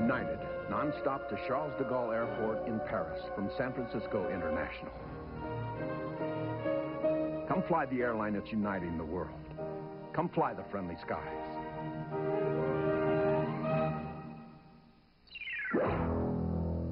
United, non-stop to Charles de Gaulle Airport in Paris from San Francisco International. Come fly the airline that's uniting the world. Come fly the friendly skies.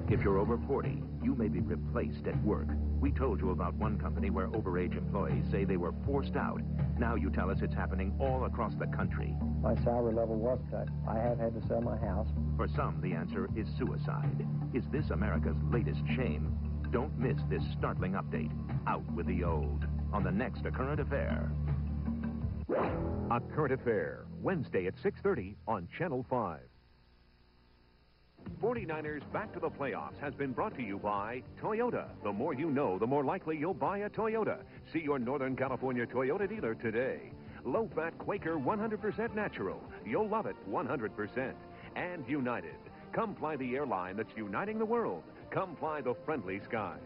If you're over 40, you may be replaced at work. We told you about one company where overage employees say they were forced out. Now you tell us it's happening all across the country. My salary level was cut. I have had to sell my house. For some, the answer is suicide. Is this America's latest shame? Don't miss this startling update. Out with the old on the next A Current Affair. A Current Affair, Wednesday at 6:30 on Channel 5. 49ers Back to the Playoffs has been brought to you by Toyota. The more you know, the more likely you'll buy a Toyota. See your Northern California Toyota dealer today. Low-fat Quaker 100% natural. You'll love it 100%. And United. Come fly the airline that's uniting the world. Come fly the friendly skies.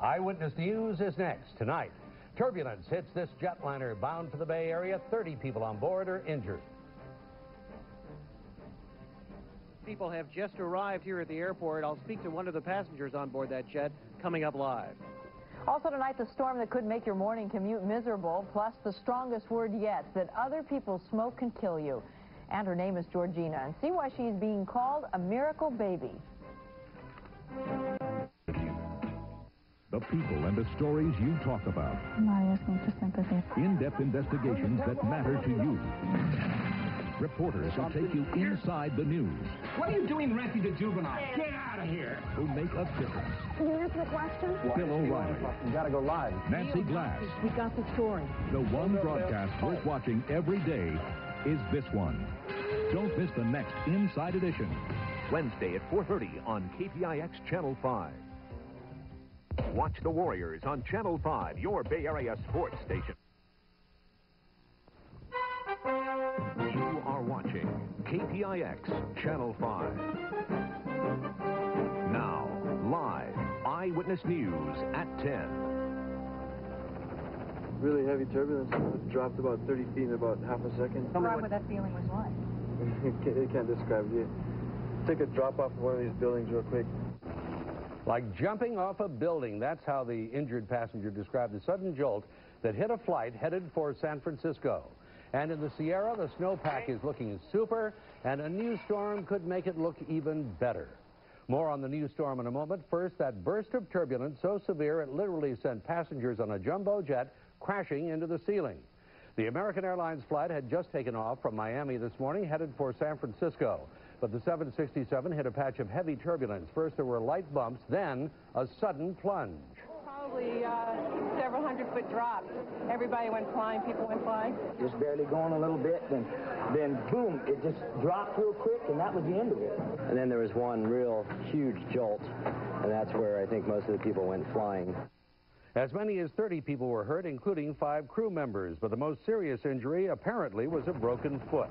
Eyewitness News is next. Tonight, turbulence hits this jetliner bound for the Bay Area. 30 people on board are injured. People have just arrived here at the airport. I'll speak to one of the passengers on board that jet coming up live. Also tonight, the storm that could make your morning commute miserable, plus the strongest word yet, that other people's smoke can kill you. And her name is Georgina, and see why she's being called a miracle baby. The people and the stories you talk about. I'm not asking for sympathy. In-depth investigations that matter to you. Reporters who take you inside the news. What are you doing renting the juvenile? Get out of here! Who make a difference. Can you answer the question? Bill O'Reilly. You gotta go live. Nancy Glass. We got the story. The one broadcast worth watching every day is this one. Don't miss the next Inside Edition. Wednesday at 4:30 on KPIX Channel 5. Watch the Warriors on Channel 5, your Bay Area sports station. You are watching KPIX Channel 5. Now, live Eyewitness News at 10. Really heavy turbulence. It dropped about 30 feet in about half a second. Describe what that feeling was like. They can't describe it. Take a drop off of one of these buildings real quick. Like jumping off a building. That's how the injured passenger described the sudden jolt that hit a flight headed for San Francisco. And in the Sierra, the snowpack is looking super, and a new storm could make it look even better. More on the new storm in a moment. First, that burst of turbulence so severe it literally sent passengers on a jumbo jet crashing into the ceiling. The American Airlines flight had just taken off from Miami this morning, headed for San Francisco. But the 767 hit a patch of heavy turbulence. First, there were light bumps, then a sudden plunge. Probably several hundred-foot drop. Everybody went flying, people went flying. Just barely going a little bit, then boom, it just dropped real quick, and that was the end of it. And then there was one real huge jolt, and that's where I think most of the people went flying. As many as 30 people were hurt, including 5 crew members, but the most serious injury apparently was a broken foot.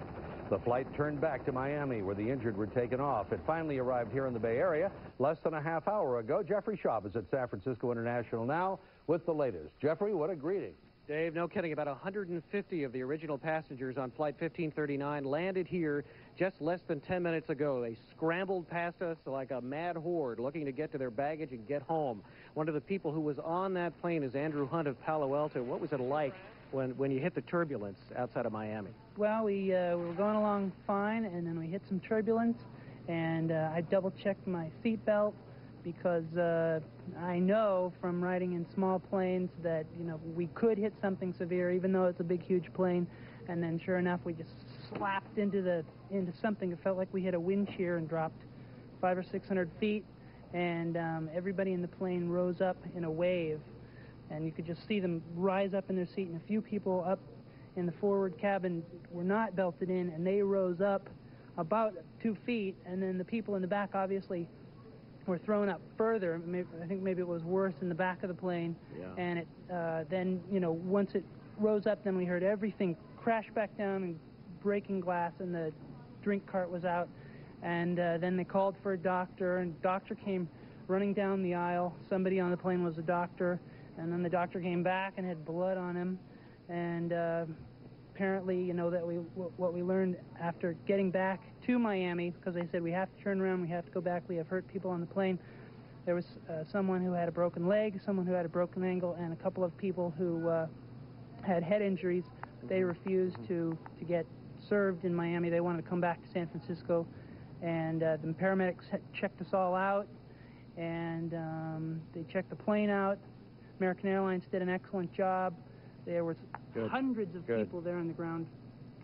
The flight turned back to Miami, where the injured were taken off. It finally arrived here in the Bay Area less than a half hour ago. Jeffrey Schaub is at San Francisco International now with the latest. Jeffrey, what a greeting. Dave, no kidding, about 150 of the original passengers on Flight 1539 landed here just less than 10 minutes ago. They scrambled past us like a mad horde looking to get to their baggage and get home. One of the people who was on that plane is Andrew Hunt of Palo Alto. What was it like when you hit the turbulence outside of Miami? Well, we were going along fine, and then we hit some turbulence, and I double-checked my seatbelt because I know from riding in small planes that, you know, we could hit something severe, even though it's a big, huge plane. And then, sure enough, we just slapped into something. It felt like we hit a wind shear and dropped 500 or 600 feet. And everybody in the plane rose up in a wave. And you could just see them rise up in their seat. And a few people up in the forward cabin were not belted in, and they rose up about 2 feet. And then the people in the back, obviously, were thrown up further. I think maybe it was worse in the back of the plane. Yeah. And it then, you know, once it rose up, then we heard everything crash back down and breaking glass, and the drink cart was out. And then they called for a doctor, and the doctor came running down the aisle. Somebody on the plane was a doctor, and then the doctor came back and had blood on him. And apparently, you know, that what we learned after getting back to Miami, because they said we have to turn around, we have to go back, we have hurt people on the plane. There was someone who had a broken leg, someone who had a broken ankle, and a couple of people who had head injuries. They refused to get served in Miami. They wanted to come back to San Francisco, and the paramedics checked us all out, and they checked the plane out. American Airlines did an excellent job. There was hundreds of people there on the ground.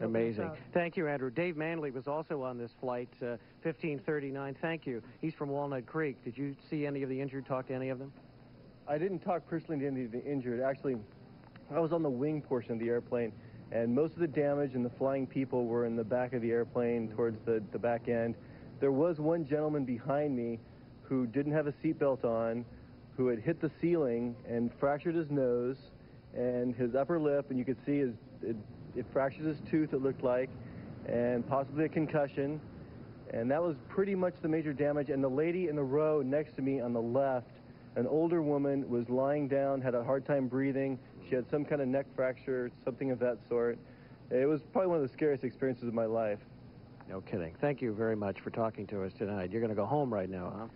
Amazing. Thank you, Andrew. Dave Manley was also on this flight, 1539. Thank you. He's from Walnut Creek. Did you see any of the injured, talk to any of them? I didn't talk personally to any of the injured. Actually, I was on the wing portion of the airplane, and most of the damage and the flying people were in the back of the airplane towards the back end. There was one gentleman behind me who didn't have a seatbelt on, who had hit the ceiling and fractured his nose and his upper lip, and you could see it fractured his tooth, it looked like, and possibly a concussion. And that was pretty much the major damage. And the lady in the row next to me on the left, an older woman, was lying down, had a hard time breathing. She had some kind of neck fracture, something of that sort. It was probably one of the scariest experiences of my life. No kidding. Thank you very much for talking to us tonight. You're going to go home right now, huh?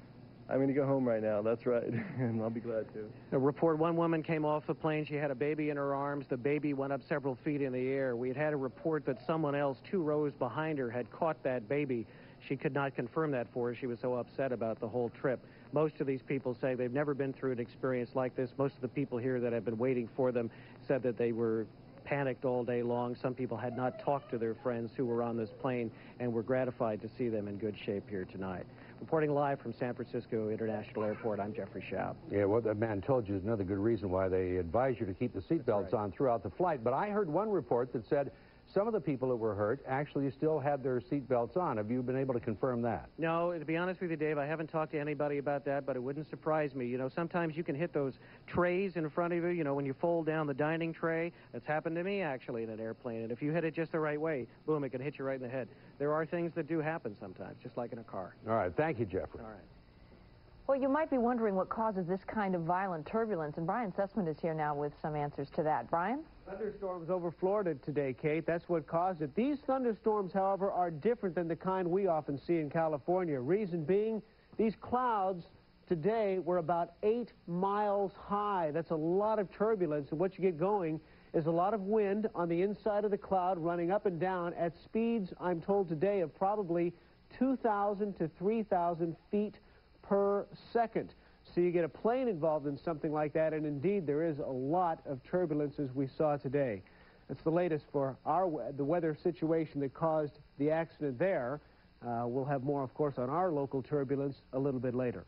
I'm going to go home right now, that's right, and I'll be glad to. A report, one woman came off the plane. She had a baby in her arms. The baby went up several feet in the air. We had a report that someone else 2 rows behind her had caught that baby. She could not confirm that for her. She was so upset about the whole trip. Most of these people say they've never been through an experience like this. Most of the people here that have been waiting for them said that they were panicked all day long. Some people had not talked to their friends who were on this plane and were gratified to see them in good shape here tonight. Reporting live from San Francisco International Airport, I'm Jeffrey Schaub. Yeah, what that man told you is another good reason why they advise you to keep the seatbelts on throughout the flight. But I heard one report that said some of the people that were hurt actually still had their seatbelts on. Have you been able to confirm that? No, to be honest with you, Dave, I haven't talked to anybody about that, but it wouldn't surprise me. You know, sometimes you can hit those trays in front of you, you know, when you fold down the dining tray. That's happened to me, actually, in an airplane. And if you hit it just the right way, boom, it can hit you right in the head. There are things that do happen sometimes, just like in a car. All right. Thank you, Jeffrey. All right. Well, you might be wondering what causes this kind of violent turbulence, and Brian Sussman is here now with some answers to that. Brian? Thunderstorms over Florida today, Kate. That's what caused it. These thunderstorms, however, are different than the kind we often see in California. Reason being, these clouds today were about 8 miles high. That's a lot of turbulence, and what you get going is a lot of wind on the inside of the cloud running up and down at speeds, I'm told today, of probably 2,000 to 3,000 feet per second. So you get a plane involved in something like that, and indeed there is a lot of turbulence as we saw today. That's the latest for the weather situation that caused the accident there. We'll have more, of course, on our local turbulence a little bit later.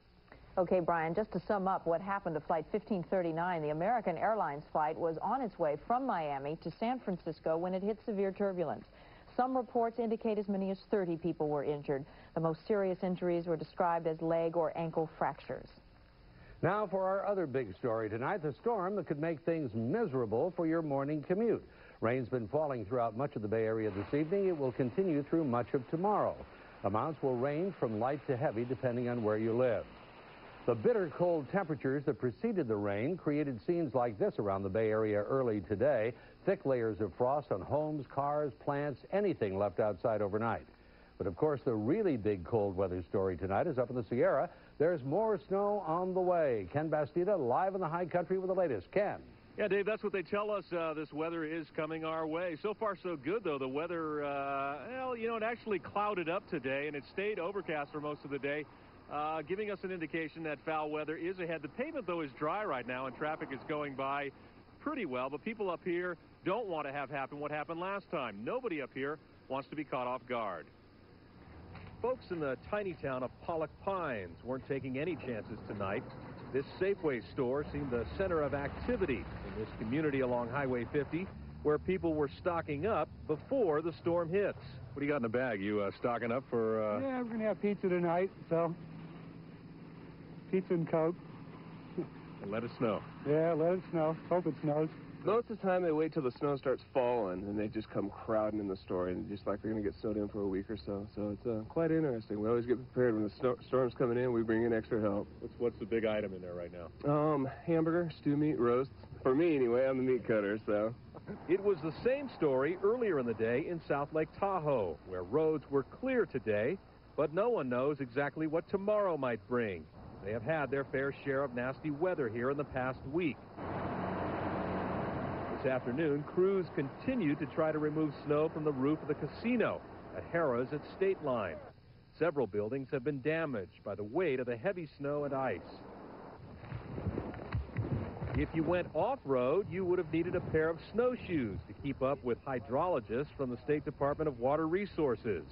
Okay, Brian, just to sum up what happened to Flight 1539, the American Airlines flight was on its way from Miami to San Francisco when it hit severe turbulence. Some reports indicate as many as 30 people were injured. The most serious injuries were described as leg or ankle fractures. Now for our other big story tonight, the storm that could make things miserable for your morning commute. Rain's been falling throughout much of the Bay Area this evening. It will continue through much of tomorrow. Amounts will range from light to heavy depending on where you live. The bitter cold temperatures that preceded the rain created scenes like this around the Bay Area early today. Thick layers of frost on homes, cars, plants, anything left outside overnight. But of course, the really big cold weather story tonight is up in the Sierra. There's more snow on the way. Ken Bastida live in the high country with the latest. Ken. Yeah, Dave, that's what they tell us. This weather is coming our way. So far, so good, though. The weather, well, you know, it actually clouded up today, and it stayed overcast for most of the day, giving us an indication that foul weather is ahead. The pavement, though, is dry right now, and traffic is going by pretty well. But people up here don't want to have happen what happened last time. Nobody up here wants to be caught off guard. Folks in the tiny town of Pollock Pines weren't taking any chances tonight. This Safeway store seemed the center of activity in this community along Highway 50, where people were stocking up before the storm hits. What do you got in the bag? You stocking up for... Yeah, we're going to have pizza tonight, so pizza and Coke. And let it snow. Yeah, let it snow. Hope it snows. Most of the time they wait till the snow starts falling, and they just come crowding in the store, and just like they're going to get snowed in for a week or so. So it's quite interesting. We always get prepared when the storm's coming in. We bring in extra help. What's the big item in there right now? Hamburger, stew meat, roast. For me, anyway. I'm the meat cutter, so. It was the same story earlier in the day in South Lake Tahoe, where roads were clear today, but no one knows exactly what tomorrow might bring. They have had their fair share of nasty weather here in the past week. This afternoon, crews continued to try to remove snow from the roof of the casino at Harrah's at State Line. Several buildings have been damaged by the weight of the heavy snow and ice. If you went off-road, you would have needed a pair of snowshoes to keep up with hydrologists from the State Department of Water Resources.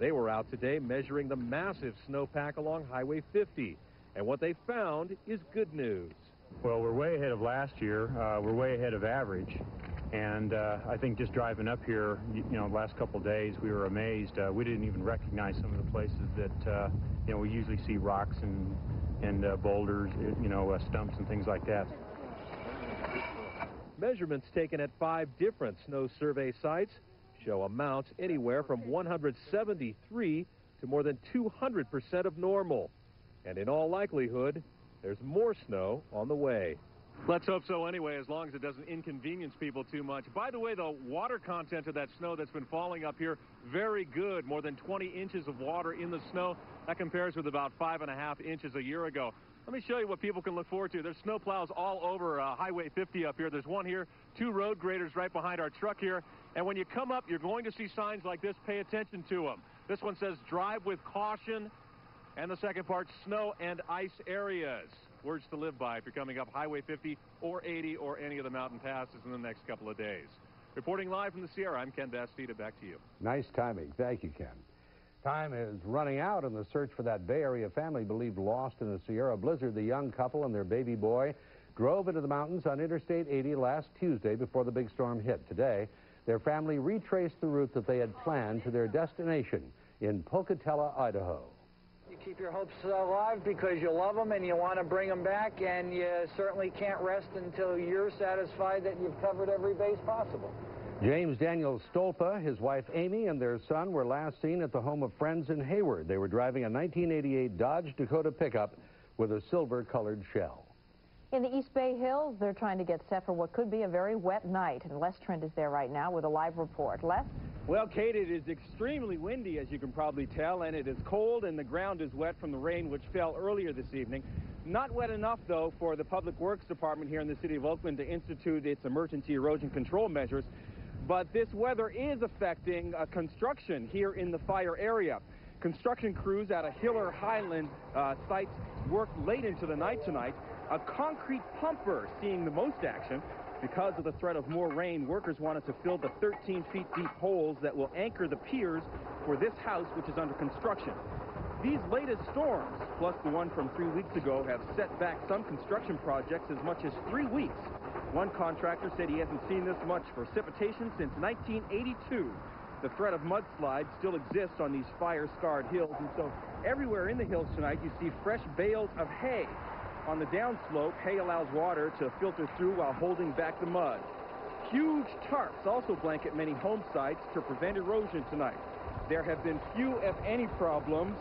They were out today measuring the massive snowpack along Highway 50, and what they found is good news. Well, we're way ahead of last year. We're way ahead of average, and I think just driving up here, the last couple of days, we were amazed. We didn't even recognize some of the places that, we usually see rocks and boulders, stumps and things like that. Measurements taken at 5 different snow survey sites show amounts anywhere from 173 to more than 200% of normal. And in all likelihood, there's more snow on the way. Let's hope so anyway, as long as it doesn't inconvenience people too much. By the way, the water content of that snow that's been falling up here, very good. More than 20 inches of water in the snow. That compares with about 5.5 inches a year ago. Let me show you what people can look forward to. There's snow plows all over Highway 50 up here. There's one here, 2 road graders right behind our truck here. And when you come up, you're going to see signs like this. Pay attention to them. This one says, drive with caution. And the second part, snow and ice areas. Words to live by if you're coming up Highway 50 or 80 or any of the mountain passes in the next couple of days. Reporting live from the Sierra, I'm Ken Bastida. Back to you. Nice timing. Thank you, Ken. Time is running out in the search for that Bay Area family believed lost in a Sierra blizzard. The young couple and their baby boy drove into the mountains on Interstate 80 last Tuesday before the big storm hit. Today, their family retraced the route that they had planned to their destination in Pocatello, Idaho. You keep your hopes alive because you love them and you want to bring them back, and you certainly can't rest until you're satisfied that you've covered every base possible. James Daniel Stolpa, his wife Amy, and their son were last seen at the home of friends in Hayward. They were driving a 1988 Dodge Dakota pickup with a silver-colored shell. In the East Bay Hills, they're trying to get set for what could be a very wet night. And Les Trent is there right now with a live report. Les? Well, Kate, it is extremely windy, as you can probably tell, and it is cold, and the ground is wet from the rain which fell earlier this evening. Not wet enough, though, for the Public Works Department here in the city of Oakland to institute its emergency erosion control measures. But this weather is affecting construction here in the fire area. Construction crews at a Hiller Highland site worked late into the night tonight. A concrete pumper seeing the most action. Because of the threat of more rain, workers wanted to fill the 13-feet deep holes that will anchor the piers for this house, which is under construction. These latest storms, plus the one from 3 weeks ago, have set back some construction projects as much as 3 weeks. One contractor said he hasn't seen this much precipitation since 1982. The threat of mudslides still exists on these fire-scarred hills, and so everywhere in the hills tonight you see fresh bales of hay. On the downslope, hay allows water to filter through while holding back the mud. Huge tarps also blanket many home sites to prevent erosion tonight. There have been few, if any, problems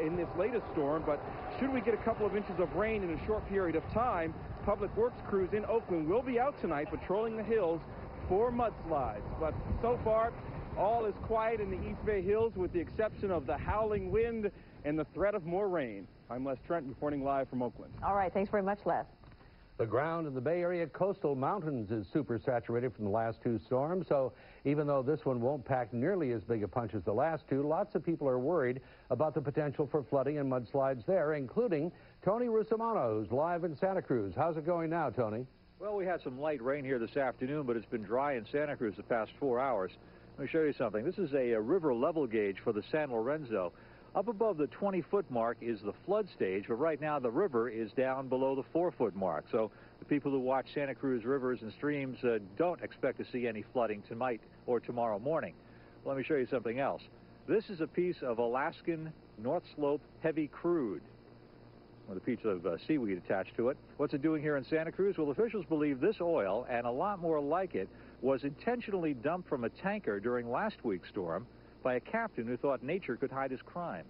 in this latest storm, but should we get a couple of inches of rain in a short period of time, Public Works crews in Oakland will be out tonight patrolling the hills for mudslides. But so far, all is quiet in the East Bay Hills with the exception of the howling wind and the threat of more rain. I'm Les Trent reporting live from Oakland. All right, thanks very much, Les. The ground in the Bay Area coastal mountains is super saturated from the last 2 storms, so even though this one won't pack nearly as big a punch as the last 2, lots of people are worried about the potential for flooding and mudslides there, including Tony Russomanno, who's live in Santa Cruz. How's it going now, Tony? Well, we had some light rain here this afternoon, but it's been dry in Santa Cruz the past 4 hours. Let me show you something. This is a river level gauge for the San Lorenzo. Up above the 20-foot mark is the flood stage, but right now the river is down below the 4-foot mark. So the people who watch Santa Cruz rivers and streams don't expect to see any flooding tonight or tomorrow morning. Let me show you something else. This is a piece of Alaskan North Slope heavy crude with a piece of seaweed attached to it. What's it doing here in Santa Cruz? Well, officials believe this oil, and a lot more like it, was intentionally dumped from a tanker during last week's storm by a captain who thought nature could hide his crime.